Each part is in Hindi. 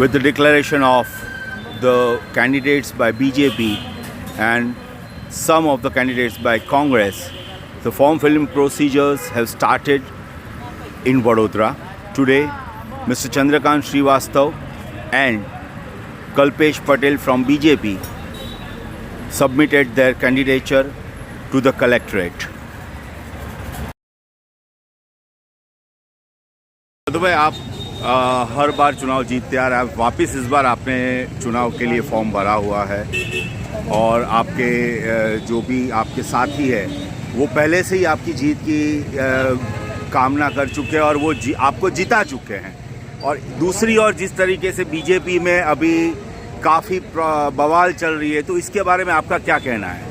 with the declaration of the candidates by BJP and some of the candidates by Congress, the form filling procedures have started in Vadodara. Today, Mr. Chandrakant Srivastav and Kalpesh Patel from BJP submitted their candidature to the collectorate. तो भाई आप हर बार चुनाव जीतते आ रहे हैं, वापस इस बार आपने चुनाव के लिए फॉर्म भरा हुआ है और आपके जो भी आपके साथी है वो पहले से ही आपकी जीत की कामना कर चुके हैं और वो आपको जिता चुके हैं। और दूसरी ओर जिस तरीके से बीजेपी में अभी काफ़ी बवाल चल रही है, तो इसके बारे में आपका क्या कहना है?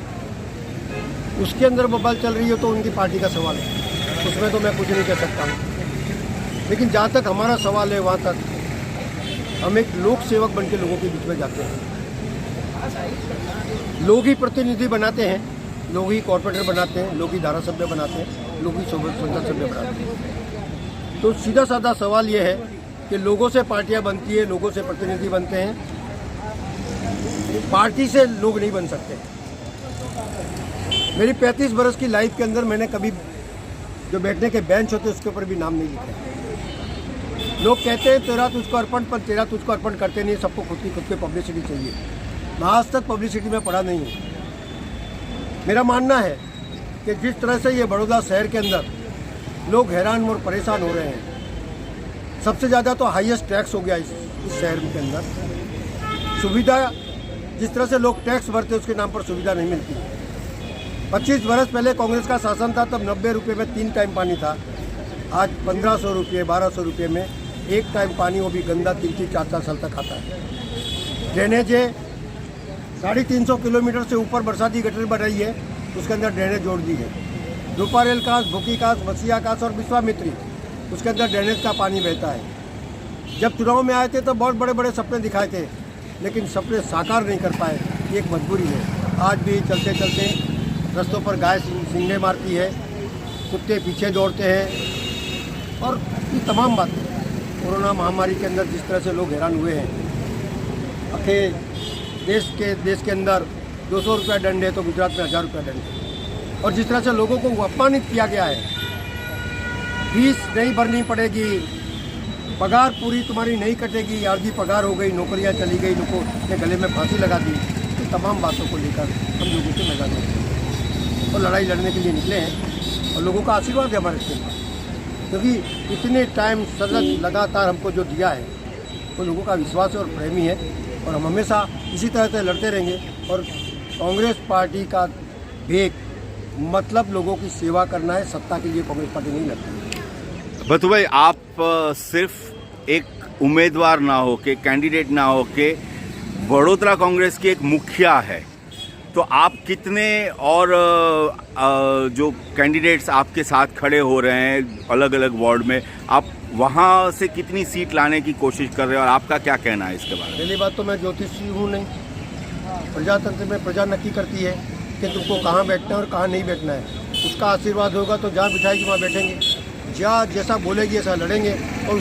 उसके अंदर बवाल चल रही है तो उनकी पार्टी का सवाल है, उसमें तो मैं कुछ नहीं कह सकता हूँ। लेकिन जहाँ तक हमारा सवाल है वहाँ तक हम एक लोक सेवक बन के लोगों के बीच में जाते हैं। लोग ही प्रतिनिधि बनाते हैं, लोग ही कॉर्पोरेटर बनाते हैं, लोग ही धारा सभ्य बनाते हैं, लोग ही संसद सभ्य बनाते हैं। तो सीधा साधा सवाल ये है कि लोगों से पार्टियाँ बनती है, लोगों से प्रतिनिधि बनते हैं, पार्टी से लोग नहीं बन सकते। मेरी 35 बरस की लाइफ के अंदर मैंने कभी जो बैठने के बेंच होते उसके ऊपर भी नाम नहीं लिखे। लोग कहते हैं तेरा तुझको अर्पण, पर तेरा तुझको अर्पण करते नहीं, सबको खुद की पब्लिसिटी चाहिए। मैं आज तक पब्लिसिटी में पड़ा नहीं हूँ। मेरा मानना है कि जिस तरह से ये बड़ौदा शहर के अंदर लोग हैरान और परेशान हो रहे हैं, सबसे ज़्यादा तो हाईएस्ट टैक्स हो गया इस शहर के अंदर। सुविधा जिस तरह से लोग टैक्स भरते उसके नाम पर सुविधा नहीं मिलती। 25 बरस पहले कांग्रेस का शासन था, तब 90 रुपये में 3 टाइम पानी था। आज 1500 रुपये 1200 रुपये में 1 टाइम पानी, वो भी गंदा 3-3 4-4 साल तक आता है। ड्रेनेज 350 किलोमीटर से ऊपर बरसाती गटर बन रही है, उसके अंदर ड्रेनेज जोड़ दी है। रूपारेल कास, भूकी कास, मसीहा कास और विश्वामित्री, उसके अंदर ड्रेनेज का पानी बहता है। जब चुनाव में आए थे तो बहुत बड़े बड़े सपने दिखाए थे, लेकिन सपने साकार नहीं कर पाए। ये एक मजबूरी है। आज भी चलते चलते रस्तों पर गाय सींगे मारती है, कुत्ते पीछे दौड़ते हैं और ये तमाम बातें। कोरोना महामारी के अंदर जिस तरह से लोग हैरान हुए हैं, आखिर देश के अंदर 200 रुपया दंड है तो गुजरात में 1000 रुपया दंड है। और जिस तरह से लोगों को अपमानित किया गया है, फीस नहीं भरनी पड़ेगी, पगार पूरी तुम्हारी नहीं कटेगी, आधी पगार हो गई, नौकरियां चली गई, लोगों ने गले में फांसी लगा दी। तो तमाम बातों को लेकर हम लोगों के मैदान में और लड़ाई लड़ने के लिए निकले हैं और लोगों का आशीर्वाद है हमारे इसके पास, क्योंकि इतने टाइम सतत लगातार हमको जो दिया है वो लोगों का विश्वास और प्रेम ही है। और हम हमेशा इसी तरह से लड़ते रहेंगे। और कांग्रेस पार्टी का एक मतलब लोगों की सेवा करना है, सत्ता के लिए कांग्रेस पार्टी नहीं लड़ती। बतू भाई, आप सिर्फ एक उम्मीदवार ना हो के, कैंडिडेट ना हो के, वडोदरा कांग्रेस की एक मुखिया है, तो आप कितने और जो कैंडिडेट्स आपके साथ खड़े हो रहे हैं अलग अलग वार्ड में, आप वहाँ से कितनी सीट लाने की कोशिश कर रहे हैं और आपका क्या कहना है इसके बारे में? पहली बात तो मैं ज्योतिषी हूँ नहीं। प्रजातंत्र में प्रजा नक्की करती है कि तुमको कहाँ बैठना है और कहाँ नहीं बैठना है। उसका आशीर्वाद होगा तो जहाँ बिठाएगी वहाँ बैठेंगे, जहाँ जैसा बोलेगी ऐसा लड़ेंगे। और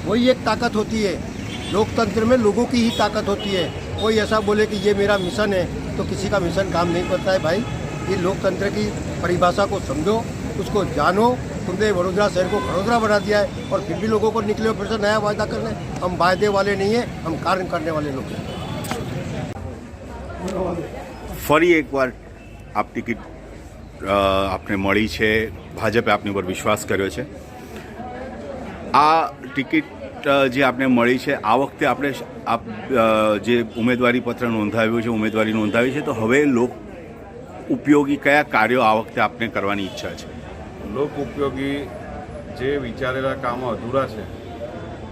वही एक ताकत होती है लोकतंत्र में, लोगों की ही ताकत होती है। कोई ऐसा बोले कि ये मेरा मिशन है तो किसी का मिशन काम नहीं करता है। भाई, ये लोकतंत्र की परिभाषा को समझो, उसको जानो। तुमने वडोदरा शहर को खड़ोदरा बना दिया है और फिर भी लोगों को निकले फिर से नया वायदा करने। हम वायदे वाले नहीं हैं, हम कार्य करने वाले लोग हैं। ફરી એકવાર આપ ટિકિટ આપને મળી છે, ભાજપે આપની ઉપર વિશ્વાસ કર્યો છે। આ ટિકિટ જે આપને મળી છે, આ વખતે આપણે આપ જે ઉમેદવારી પત્ર નોંધાવ્યું છે, ઉમેદવારી નોંધાવી છે, તો હવે લોક ઉપયોગી કયા કાર્યો આ વખતે આપને કરવાની ઈચ્છા છે? લોક ઉપયોગી જે વિચારેલા કામો અધૂરા છે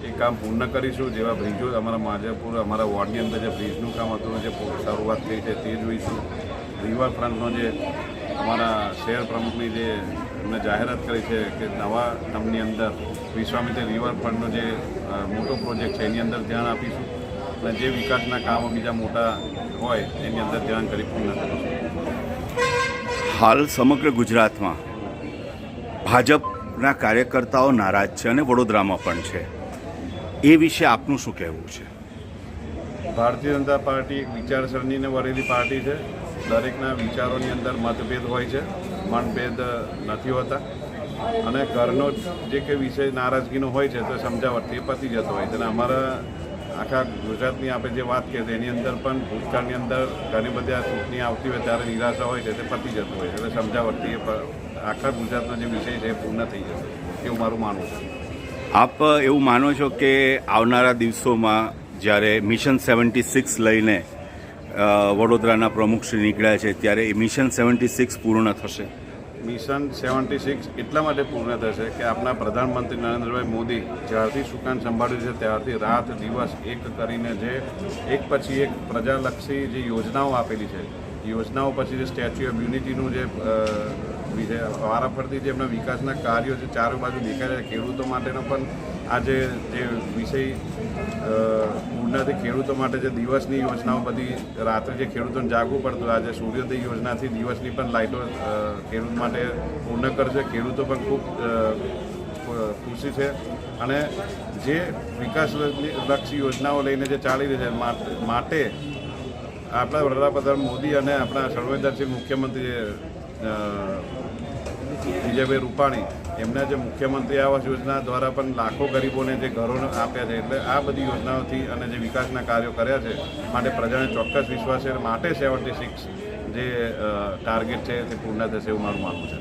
એ કામ પૂર્ણ કરીશું। જેવા બ્રિજો અમારા માજાપુર અમારા વોર્ડની અંદર જે બ્રિજનું કામ હતું, જે શરૂઆત થઈ છે તે જોઈશું। રિવરફ્રન્ટનો જે અમારા શહેર પ્રમુખની જે એમને જાહેરાત કરી છે કે નવા ટર્મની અંદર વિશ્વામિત્રી રિવરફ્રન્ટનો જે મોટો પ્રોજેક્ટ છે એની અંદર ધ્યાન આપીશું અને જે વિકાસના કામો બીજા મોટા હોય એની અંદર ધ્યાન કરી પૂર્ણ કરીશું। હાલ સમગ્ર ગુજરાતમાં ભાજપના કાર્યકર્તાઓ નારાજ છે અને વડોદરામાં પણ છે। એ વિશે આપનું શું કહેવું છે? ભારતીય જનતા પાર્ટી એક વિચારસરણીને વળેલી પાર્ટી છે. દરેકના વિચારોની અંદર મતભેદ હોય છે, મનભેદ નથી હોતા, અને ઘરનો જે કંઈ વિષય નારાજગીનો હોય છે તો સમજાવટથી પતી જતો હોય છે. અને અમારા આખા ગુજરાતની આપણે જે વાત કરીએ એની અંદર પણ ભૂતકાળની અંદર ઘણી બધી આ ચૂંટણી આવતી હોય ત્યારે નિરાશા હોય છે તે પતી જતું હોય છે. એટલે સમજાવટથી આખા ગુજરાતનો જે વિષય છે એ પૂર્ણ થઈ જશે એવું મારું માનવું છે. આપ એવું માનો છો કે આવનારા દિવસોમાં જ્યારે મિશન 76 લઈને વડોદરાના પ્રમુખશ્રી નીકળ્યા છે ત્યારે એ મિશન 76 પૂર્ણ થશે? મિશન 76 એટલા માટે પૂર્ણ થશે કે આપણા પ્રધાનમંત્રી નરેન્દ્રભાઈ મોદી જ્યારથી સુકાન સંભાળ્યું છે ત્યારથી રાત દિવસ એક કરીને જે એક પછી એક પ્રજાલક્ષી જે યોજનાઓ આપેલી છે, યોજનાઓ પછી જે સ્ટેચ્યુ ઓફ યુનિટીનું જે વારાફરતી જે એમના વિકાસના કાર્યો જે ચારે બાજુ દેખાય છે, ખેડૂતો માટેનો પણ આજે જે વિષય પૂર્ણથી ખેડૂતો માટે જે દિવસની યોજનાઓ બધી રાત્રે જે ખેડૂતોને જાગવું પડતું, આજે સૂર્યોદય યોજનાથી દિવસની પણ લાઇટો ખેડૂત માટે પૂર્ણ કરશે. ખેડૂતો પણ ખૂબ ખુશી છે. અને જે વિકાસલક્ષી યોજનાઓ લઈને જે ચાલી રહી છે માટે આપણા વડાપ્રધાન મોદી અને આપણા સર્વદર્શી મુખ્યમંત્રી વિજયભાઈ રૂપાણી એમના જે મુખ્યમંત્રી આવાસ યોજના દ્વારા પણ લાખો ગરીબોને જે ઘરો આપ્યા છે. એટલે આ બધી યોજનાઓથી અને જે વિકાસના કાર્યો કર્યા છે માટે પ્રજાને ચોક્કસ વિશ્વાસ છે. માટે 76 જે ટાર્ગેટ છે તે પૂર્ણ થશે એવું મારું માનવું છે.